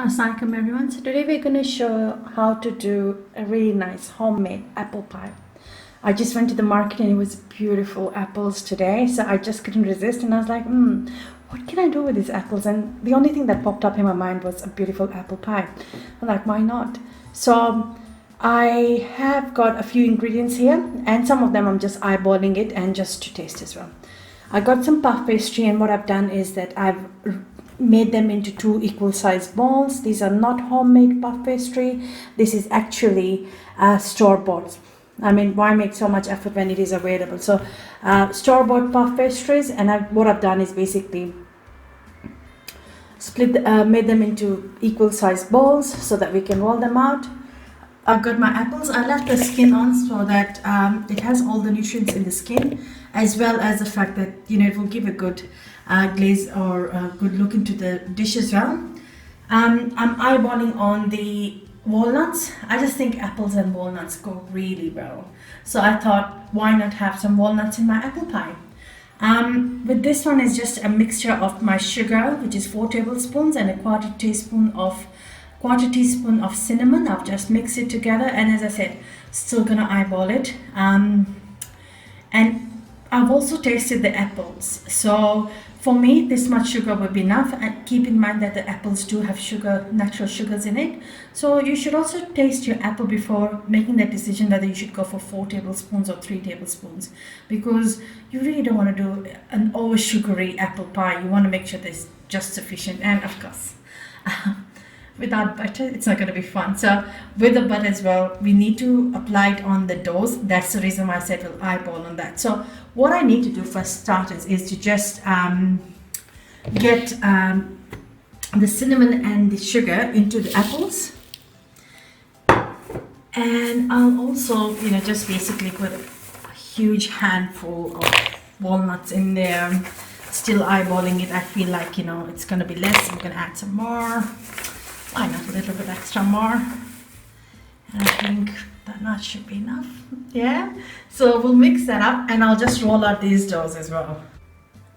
Assalamualaikum everyone. So today we're going to show how to do a really nice homemade apple pie. I just went to the market and it was beautiful apples today, so I just couldn't resist and I was like, what can I do with these apples? And the only thing that popped up in my mind was a beautiful apple pie. I'm like, why not? So I have got a few ingredients here and some of them I'm just eyeballing it and just to taste as well. I got some puff pastry and what I've done is that I've made them into two equal sized balls. These are not homemade puff pastry. This is actually store-bought. I mean, why make so much effort when it is available? So store-bought puff pastries, and what I've done is basically made them into equal sized balls so that we can roll them out. I've got my apples. I left the skin on so that it has all the nutrients in the skin, as well as the fact that it will give a good glaze or a good look into the dish as well. I'm eyeballing on the walnuts. I just think apples and walnuts go really well, so I thought, why not have some walnuts in my apple pie? With this one is just a mixture of my sugar, which is 4 tablespoons, and a quarter teaspoon of cinnamon. I've just mixed it together, and as I said, still gonna eyeball it. And I've also tasted the apples, so for me this much sugar would be enough, and keep in mind that the apples do have sugar, natural sugars in it, so you should also taste your apple before making that decision whether you should go for 4 tablespoons or 3 tablespoons, because you really don't want to do an over sugary apple pie. You want to make sure there's just sufficient, and of course without butter it's not going to be fun. So with the butter as well, we need to apply it on the doughs. That's the reason why I said we'll eyeball on that. So what I need to do for starters is to just get the cinnamon and the sugar into the apples, and I'll also just basically put a huge handful of walnuts in there. Still eyeballing it. I feel like it's going to be less. I'm going to add some more. Why not a little bit extra more? And I think that should be enough. Yeah, so we'll mix that up and I'll just roll out these doughs as well.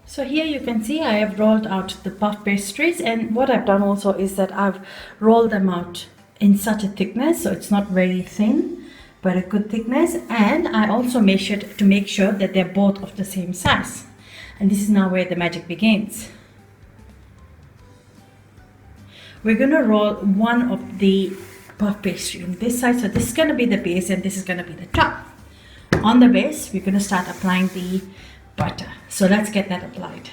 So here you can see I have rolled out the puff pastries, and what I've done also is that I've rolled them out in such a thickness, so it's not very thin but a good thickness, and I also measured to make sure that they're both of the same size. And this is now where the magic begins. We're going to roll one of the puff pastry on this side, so this is going to be the base and this is going to be the top. On the base we're going to start applying the butter, so let's get that applied.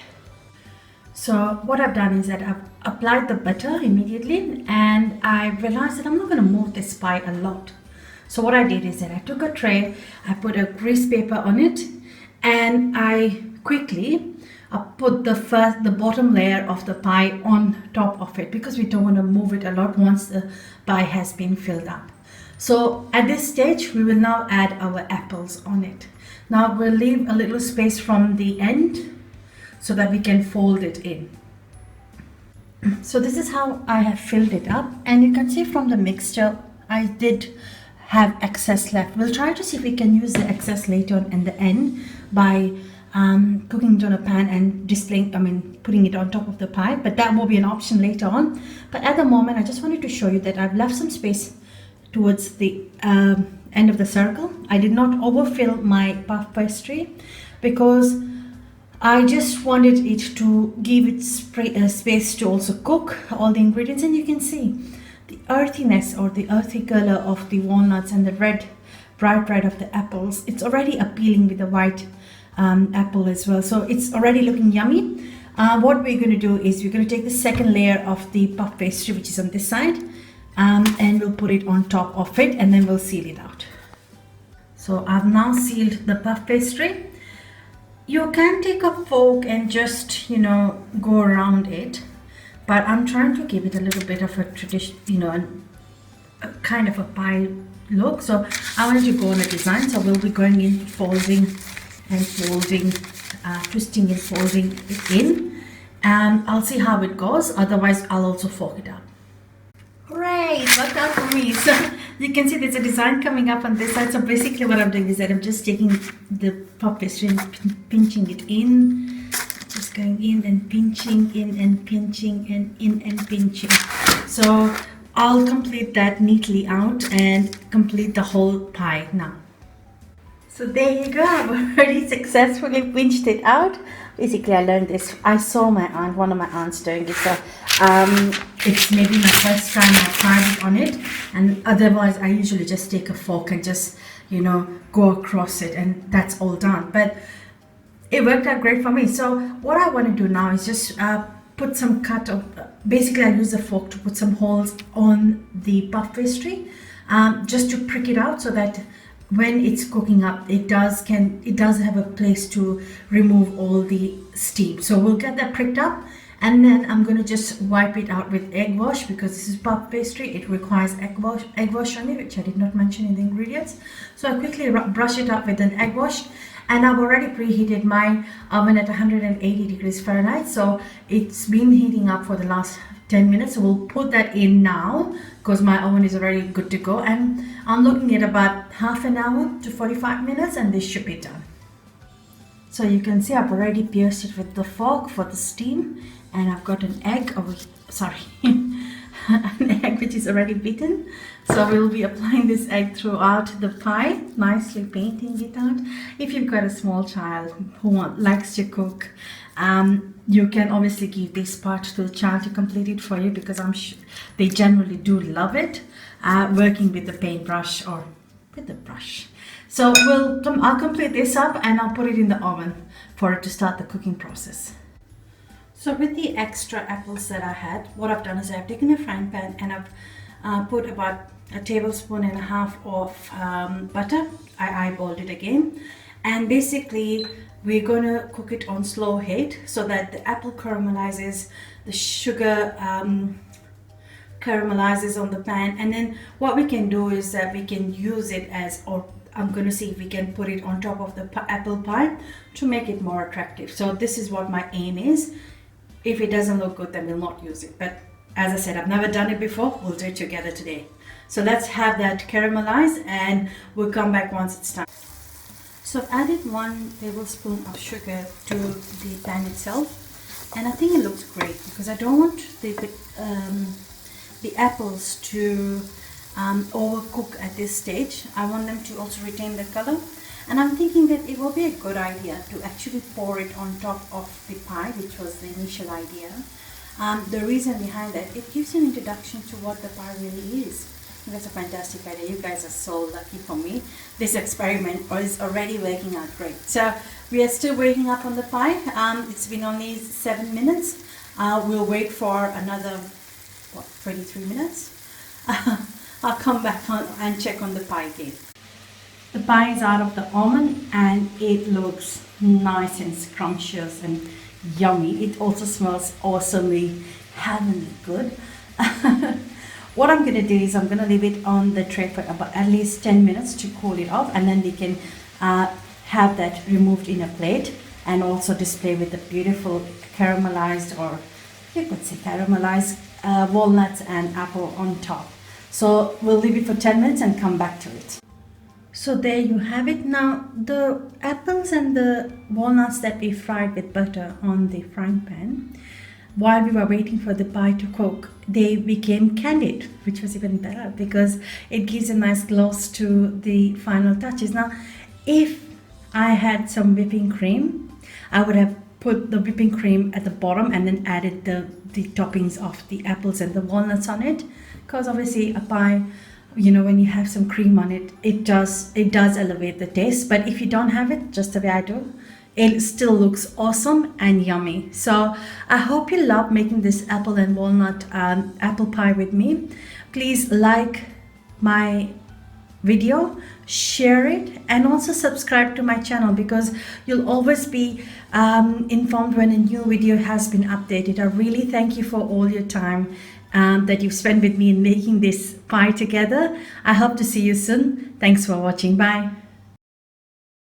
So what I've done is that I've applied the butter immediately, and I realized that I'm not going to move this pie a lot. So what I did is that I took a tray, I put a grease paper on it, and I quickly put the bottom layer of the pie on top of it, because we don't want to move it a lot once the pie has been filled up. So at this stage we will now add our apples on it. Now we'll leave a little space from the end so that we can fold it in. So this is how I have filled it up, and you can see from the mixture I did have excess left. We'll try to see if we can use the excess later on in the end by cooking it on a pan and putting it on top of the pie, but that will be an option later on. But at the moment I just wanted to show you that I've left some space towards the end of the circle. I did not overfill my puff pastry because I just wanted it to give it space to also cook all the ingredients, and you can see the earthiness or the earthy color of the walnuts and the bright red of the apples. It's already appealing with the white apple as well, so it's already looking yummy. What we're going to do is we're going to take the second layer of the puff pastry, which is on this side, and we'll put it on top of it, and then we'll seal it out. So I've now sealed the puff pastry. You can take a fork and just go around it, but I'm trying to give it a little bit of a tradition, a kind of a pie look, so I wanted to go on a design. So we'll be going in folding and folding, twisting and folding it in, and I'll see how it goes. Otherwise I'll also fork it out. Hooray, it worked out for me. So you can see there's a design coming up on this side. So basically what I'm doing is that I'm just taking the puff pastry and pinching it in Just going in and pinching, in and pinching, and in and pinching. So I'll complete that neatly out and complete the whole pie now. So there you go, I've already successfully pinched it out. Basically, I learned this. I saw one of my aunts doing it. So it's maybe my first time I tried it on it. And otherwise, I usually just take a fork and just, go across it, and that's all done. But it worked out great for me. So what I want to do now is just put some basically I use a fork to put some holes on the puff pastry, just to prick it out so that when it's cooking up, it does have a place to remove all the steam. So we'll get that pricked up, and then I'm going to just wipe it out with egg wash, because this is puff pastry. It requires egg wash on it, which I did not mention in the ingredients. So I quickly brush it up with an egg wash. And I've already preheated my oven at 180 degrees Fahrenheit. So it's been heating up for the last 10 minutes. So we'll put that in now, because my oven is already good to go. And I'm looking at about half an hour to 45 minutes, and this should be done. So you can see I've already pierced it with the fork for the steam. And I've got an egg, an egg which is already beaten. So we'll be applying this egg throughout the pie, nicely painting it out. If you've got a small child who likes to cook, you can obviously give this part to the child to complete it for you, because I'm sure they generally do love it, working with the paintbrush or with the brush. So I'll complete this up and I'll put it in the oven for it to start the cooking process. So with the extra apples that I had, what I've done is I've taken a frying pan and I've put about a tablespoon and a half of butter. I eyeballed it again, and basically we're going to cook it on slow heat so that the apple caramelizes, the sugar caramelizes on the pan, and then what we can do is that we can use it as, or I'm going to see if we can put it on top of the apple pie to make it more attractive. So this is what my aim is. If it doesn't look good, then we'll not use it. But as I said, I've never done it before. We'll do it together today. So let's have that caramelized, and we'll come back once it's done. So I've added 1 tablespoon of sugar to the pan itself, and I think it looks great because I don't want the apples to overcook at this stage. I want them to also retain the color. And I'm thinking that it will be a good idea to actually pour it on top of the pie, which was the initial idea. The reason behind that, it gives an introduction to what the pie really is. That's a fantastic idea. You guys are so lucky for me. This experiment is already working out great. So we are still waiting up on the pie. It's been only 7 minutes. We'll wait for another, 23 minutes? I'll come back and check on the pie again. The pie is out of the oven and it looks nice and scrumptious and yummy. It also smells awesomely heavenly good. What I'm going to do is I'm going to leave it on the tray for about at least 10 minutes to cool it off, and then we can have that removed in a plate and also display with the beautiful caramelized, or you could say caramelized walnuts and apple on top. So we'll leave it for 10 minutes and come back to it. So there you have it. Now the apples and the walnuts that we fried with butter on the frying pan, while we were waiting for the pie to cook, they became candied, which was even better because it gives a nice gloss to the final touches. Now, if I had some whipping cream, I would have put the whipping cream at the bottom and then added the toppings of the apples and the walnuts on it, because obviously a pie, you know, when you have some cream on it, it does elevate the taste. But if you don't have it, just the way I do, it still looks awesome and yummy. So I hope you love making this apple and walnut apple pie with me. Please like my video, share it, and also subscribe to my channel, because you'll always be informed when a new video has been updated. I really thank you for all your time that you've spent with me in making this pie together. I hope to see you soon. Thanks for watching. Bye.